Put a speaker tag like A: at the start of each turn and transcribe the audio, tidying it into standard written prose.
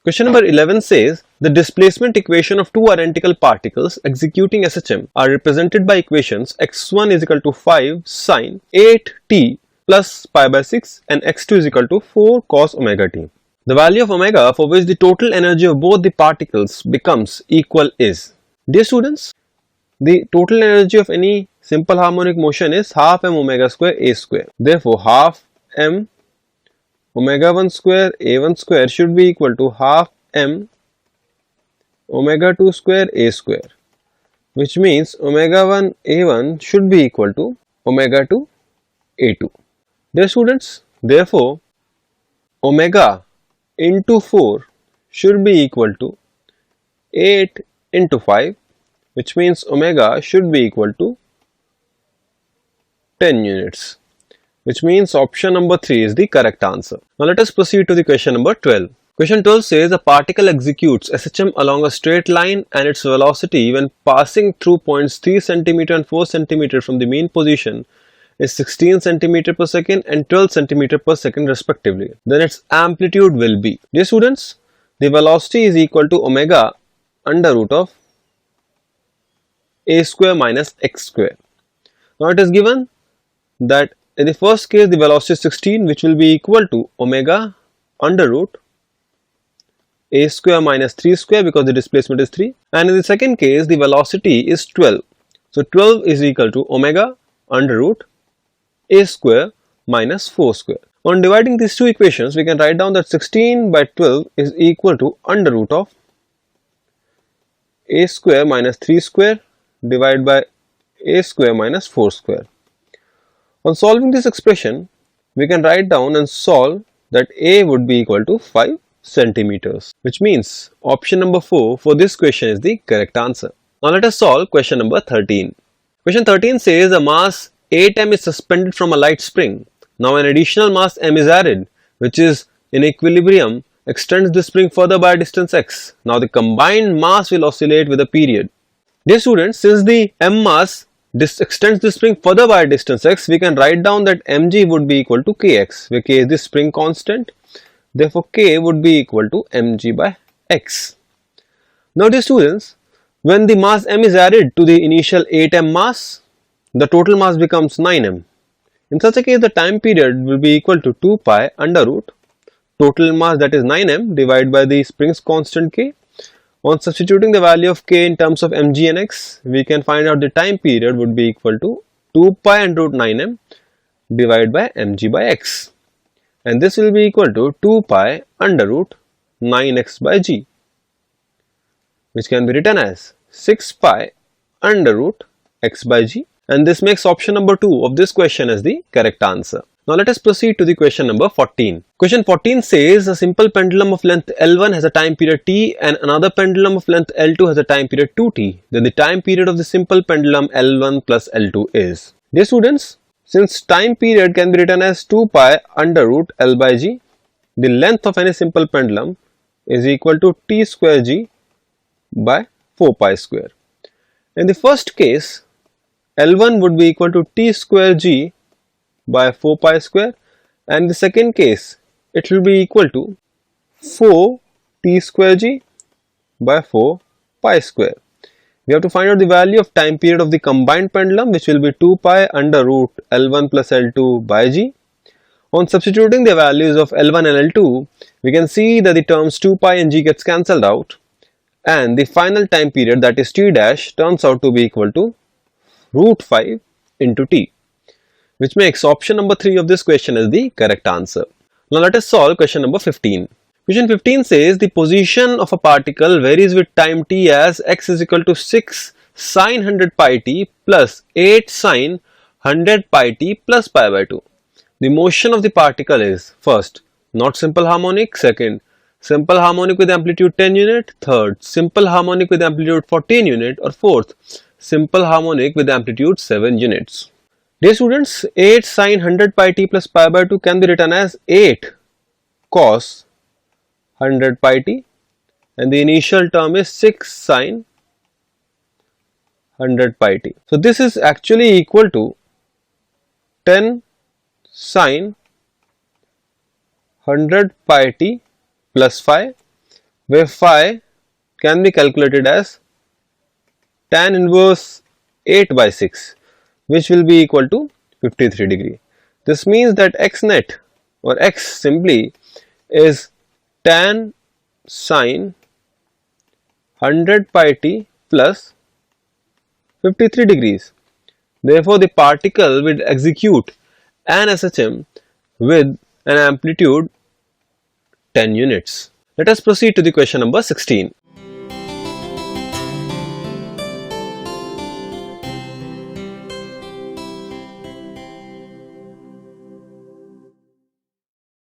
A: Question number 11 says the displacement equation of two identical particles executing SHM are represented by equations x1 is equal to 5 sine 8t plus pi by 6 and x2 is equal to 4 cos omega t. The value of omega for which the total energy of both the particles becomes equal is. Dear students, the total energy of any simple harmonic motion is half m omega square a square. Therefore, half m omega 1 square a1 square should be equal to half m omega 2 square a square, which means omega 1 a1 should be equal to omega 2 a2. Dear students, therefore, omega into 4 should be equal to 8 into 5, which means omega should be equal to 10 units, which means option number 3 is the correct answer. Now let us proceed to the question number 12. Question 12 says a particle executes SHM along a straight line and its velocity when passing through points 3 cm and 4 cm from the mean position is 16 cm per second and 12 cm per second respectively. Then its amplitude will be. Dear students, the velocity is equal to omega under root of a square minus x square. Now it is given that in the first case the velocity is 16, which will be equal to omega under root a square minus 3 square because the displacement is 3, and in the second case the velocity is 12. So 12 is equal to omega under root a square minus 4 square. On dividing these two equations, we can write down that 16 by 12 is equal to under root of a square minus 3 square divided by a square minus 4 square. On solving this expression, we can write down and solve that a would be equal to 5 centimeters, which means option number 4 for this question is the correct answer. Now let us solve question number 13. Question 13 says a mass 8m is suspended from a light spring. Now an additional mass m is added, which is in equilibrium, extends the spring further by a distance x. Now the combined mass will oscillate with a period. Dear students, since the m mass extends the spring further by a distance x, we can write down that mg would be equal to kx, where k is the spring constant. Therefore, k would be equal to mg by x. Now dear students, when the mass m is added to the initial 8m mass, the total mass becomes 9m. In such a case, the time period will be equal to 2 pi under root total mass, that is 9m, divided by the spring's constant k. On substituting the value of k in terms of mg and x, we can find out the time period would be equal to 2 pi under root 9m divided by mg by x, and this will be equal to 2 pi under root 9x by g, which can be written as 6 pi under root x by g, and this makes option number 2 of this question as the correct answer. Now let us proceed to the question number 14. Question 14 says a simple pendulum of length L1 has a time period t and another pendulum of length L2 has a time period 2t. Then the time period of the simple pendulum L1 plus L2 is. Dear students, since time period can be written as 2 pi under root L by g, the length of any simple pendulum is equal to t square g by 4 pi square. In the first case, L1 would be equal to t square g by 4 pi square, and in the second case it will be equal to 4 t square g by 4 pi square. We have to find out the value of time period of the combined pendulum, which will be 2 pi under root L1 plus L2 by g. On substituting the values of L1 and L2, we can see that the terms 2 pi and g gets cancelled out, and the final time period, that is t dash, turns out to be equal to root 5 into t, which makes option number 3 of this question as the correct answer. Now let us solve question number 15. Question 15 says the position of a particle varies with time t as x is equal to 6 sine 100 pi t plus 8 sine 100 pi t plus pi by 2. The motion of the particle is first not simple harmonic, second simple harmonic with amplitude 10 unit, third simple harmonic with amplitude 14 unit, or fourth simple harmonic with amplitude 7 units. Dear students, 8 sine 100 pi t plus pi by 2 can be written as 8 cos 100 pi t, and the initial term is 6 sine 100 pi t. So this is actually equal to 10 sine 100 pi t plus 5 where phi can be calculated as tan inverse 8 by 6, which will be equal to 53 degree. This means that x net or x simply is tan sine 100 pi t plus 53 degrees. Therefore, the particle will execute an SHM with an amplitude 10 units. Let us proceed to the question number 16.